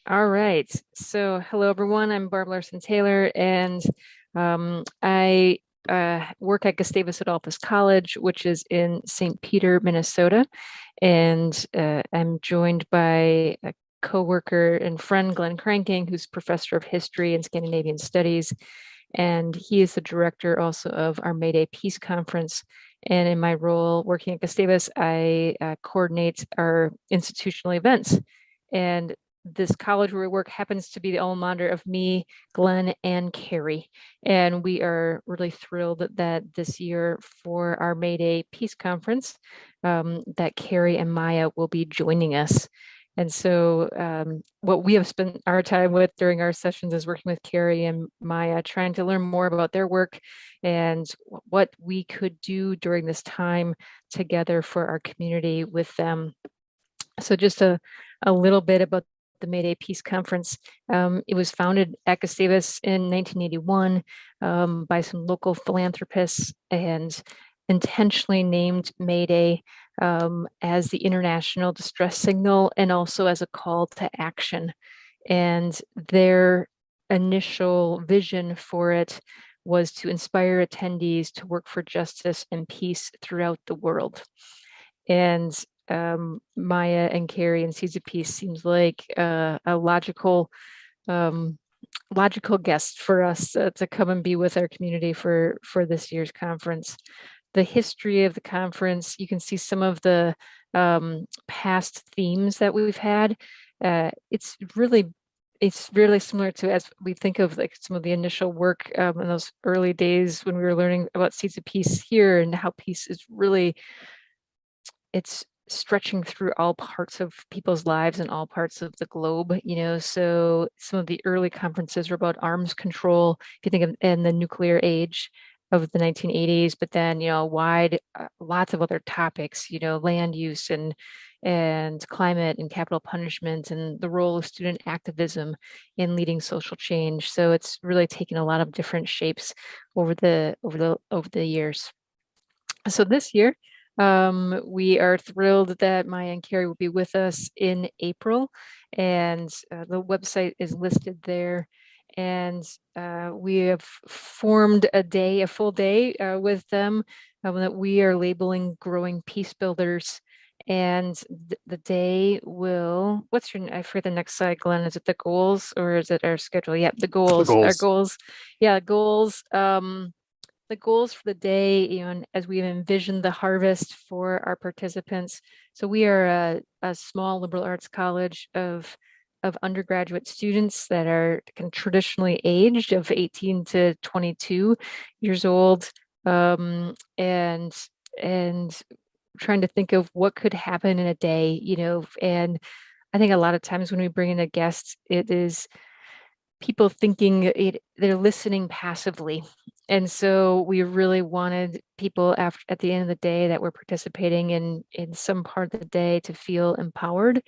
All right. So, hello everyone. I'm Barb Larson Taylor, and I work at Gustavus Adolphus College, which is in St. Peter, Minnesota. And I'm joined by a coworker and friend, Glenn Cranking, who's professor of history and Scandinavian studies. And he is the director also of our May Day Peace Conference. And in my role working at Gustavus, I coordinate our institutional events. And this college where we work happens to be the alma mater of me, Glenn, and Carrie. And we are really thrilled that this year for our May Day Peace Conference, that Carrie and Maya will be joining us. And so, what we have spent our time with during our sessions is working with Carrie and Maya, trying to learn more about their work and what we could do during this time together for our community with them. So, just a little bit about the May Day Peace Conference. It was founded at Gustavus in 1981 by some local philanthropists and intentionally named May Day as the international distress signal and also as a call to action. And their initial vision for it was to inspire attendees to work for justice and peace throughout the world. And Maya and Carrie and Seeds of Peace seems like a um, logical guest for us to come and be with our community for this year's conference. The history of the conference, you can see some of the past themes that we've had. It's really similar to as we think of like some of the initial work in those early days when we were learning about Seeds of Peace here and how peace is really it's stretching through all parts of people's lives and all parts of the globe. So some of the early conferences were about arms control, if you think of in the nuclear age of the 1980s, but then, wide, lots of other topics, land use and climate and capital punishment and the role of student activism in leading social change. So it's really taken a lot of different shapes over the years. So this year, we are thrilled that Maya and Carrie will be with us in April, and the website is listed there. And we have formed a full day with them that we are labeling Growing Peacebuilders. And the day I forget the next slide, Glenn. Is it the goals or is it our schedule? Yep, the The goals. Our goals. goals. Yeah, goals. The goals for the day, and as we envision the harvest for our participants. So we are a small liberal arts college of undergraduate students that are kind of traditionally aged of 18 to 22 years old, and trying to think of what could happen in a day. And I think a lot of times when we bring in a guest, it is people thinking they're listening passively. And so we really wanted people at the end of the day that were participating in some part of the day to feel empowered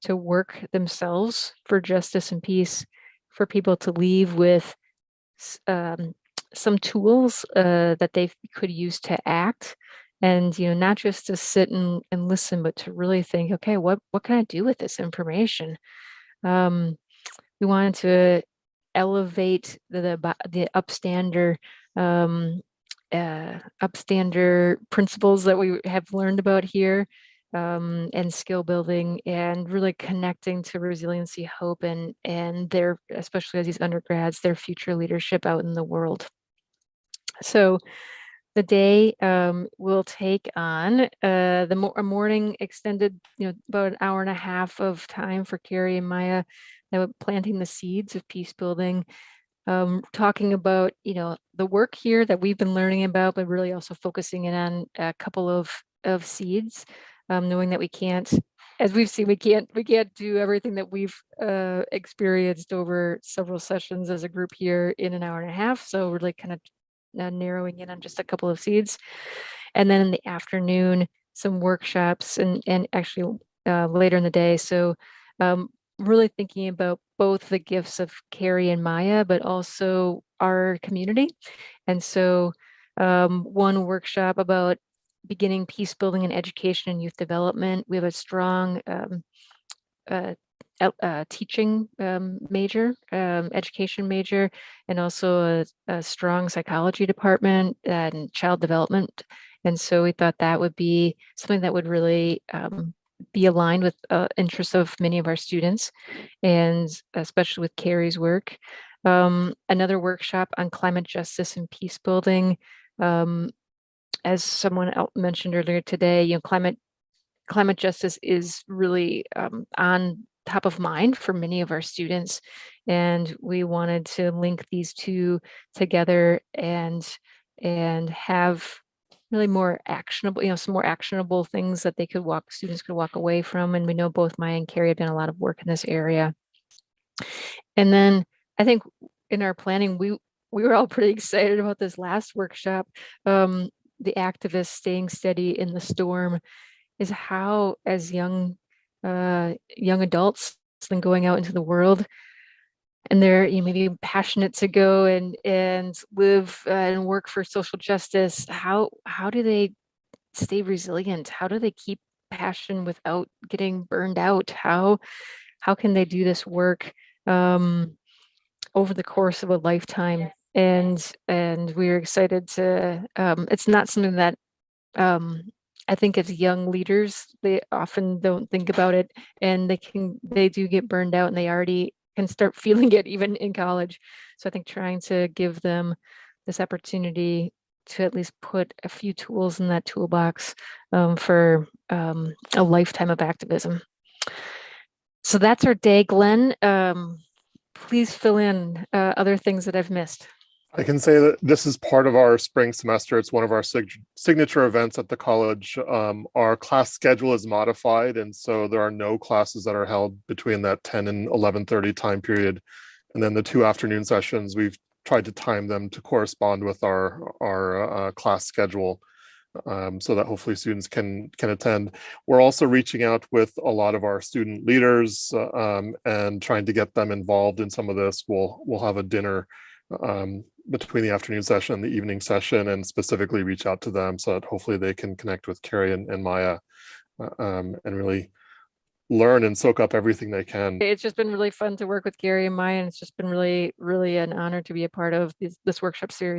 to work themselves for justice and peace, for people to leave with um, some tools that they could use to act. And not just to sit and listen, but to really think, okay, what can I do with this information? Um, we wanted to elevate the um, upstander principles that we have learned about here, and skill building, and really connecting to resiliency, hope, and their, especially as these undergrads, their future leadership out in the world. So the day will take on a morning extended, about an hour and a half of time for Carrie and Maya, planting the seeds of peace building, talking about, the work here that we've been learning about, but really also focusing in on a couple of seeds, knowing that we can't, as we've seen, we can't do everything that we've experienced over several sessions as a group here in an hour and a half. So really kind of narrowing in on just a couple of seeds. And then in the afternoon, some workshops and actually later in the day. So really thinking about both the gifts of Carrie and Maya, but also our community. And so one workshop about beginning peace building and education and youth development. We have a strong uh, teaching major, education major, and also a strong psychology department and child development. And so we thought that would be something that would really be aligned with interests of many of our students, and especially with Carrie's work. Another workshop on climate justice and peace building. As someone else mentioned earlier today, climate justice is really on top of mind for many of our students, and we wanted to link these two together and have really more actionable, some more actionable things that students could walk away from. And we know both Maya and Carrie have done a lot of work in this area. And then I think in our planning, we were all pretty excited about this last workshop. The activists staying steady in the storm is how, as young adults, then going out into the world, and they're maybe passionate to go and live and work for social justice. How do they stay resilient? How do they keep passion without getting burned out? How can they do this work over the course of a lifetime? And we're excited to. It's not something that I think as young leaders, they often don't think about it, and they do get burned out, and they already can start feeling it even in college. So I think trying to give them this opportunity to at least put a few tools in that toolbox for a lifetime of activism. So that's our day, Glenn. Please fill in other things that I've missed. I can say that this is part of our spring semester. It's one of our signature events at the college. Our class schedule is modified, and so there are no classes that are held between that 10 and 11:30 time period. And then the 2 afternoon sessions, we've tried to time them to correspond with our class schedule, so that hopefully students can attend. We're also reaching out with a lot of our student leaders and trying to get them involved in some of this. We'll have a dinner between the afternoon session and the evening session, and specifically reach out to them so that hopefully they can connect with Carrie and Maya and really learn and soak up everything they can. It's just been really fun to work with Gary and Maya, and it's just been really, really an honor to be a part of this workshop series.